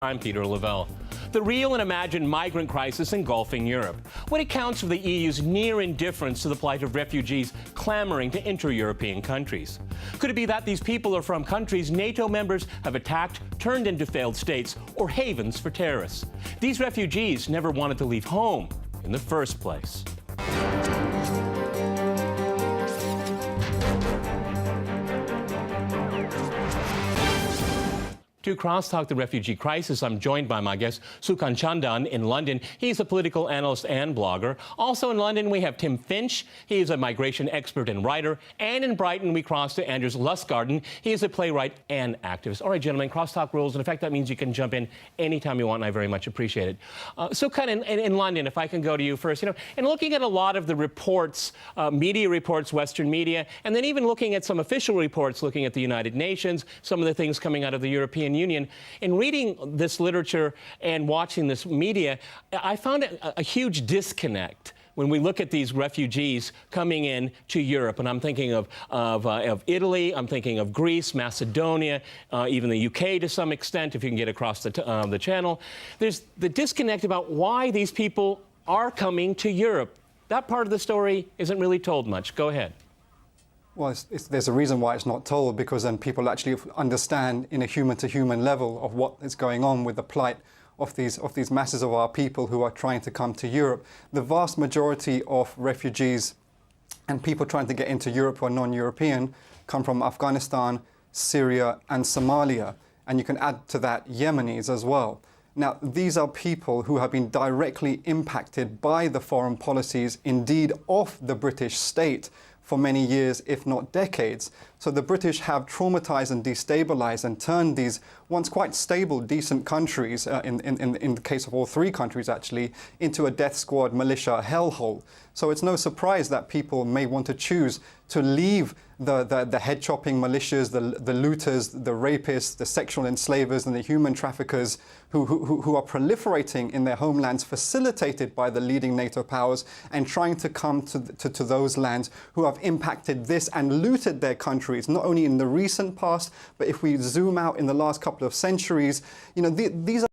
I'm Peter Lavelle. The real and imagined migrant crisis engulfing Europe. What accounts for the EU's near indifference to the plight of refugees clamoring to enter European countries? Could it be that these people are from countries NATO members have attacked, turned into failed states, or havens for terrorists? These refugees never wanted to leave home in the first place. To crosstalk the refugee crisis, I'm joined by my guest, Sukan Chandan in London. He's a political analyst and blogger. Also in London, we have Tim Finch. He is a migration expert and writer. And in Brighton, we cross to Anders Lustgarten. He is a playwright and activist. All right, gentlemen, crosstalk rules. In effect, that means you can jump in anytime you want, and I very much appreciate it. Sukan, in London, if I can go to you first, in looking at a lot of the reports, media reports, Western media, and then even looking at some official reports, looking at the United Nations, some of the things coming out of the European Union. In reading this literature and watching this media, I found a huge disconnect when we look at these refugees coming in to Europe. And I'm thinking of Italy, I'm thinking of Greece, Macedonia, even the UK to some extent, if you can get across the channel. There's the disconnect about why these people are coming to Europe. That part of the story isn't really told much. Go ahead. Well, there's a reason why it's not told, because then people actually understand in a human-to-human level of what is going on with the plight of these masses of our people who are trying to come to Europe. The vast majority of refugees and people trying to get into Europe who are non-European come from Afghanistan, Syria and Somalia. And you can add to that Yemenis as well. Now, these are people who have been directly impacted by the foreign policies, indeed, of the British state for many years, if not decades. So the British have traumatized and destabilized and turned these once quite stable, decent countries, in the case of all three countries actually, into a death squad militia hellhole. So it's no surprise that people may want to choose to leave the head-chopping militias, the looters, the rapists, the sexual enslavers and the human traffickers who are proliferating in their homelands, facilitated by the leading NATO powers, and trying to come to those lands who have impacted this and looted their countries, not only in the recent past, but if we zoom out in the last couple of centuries, these are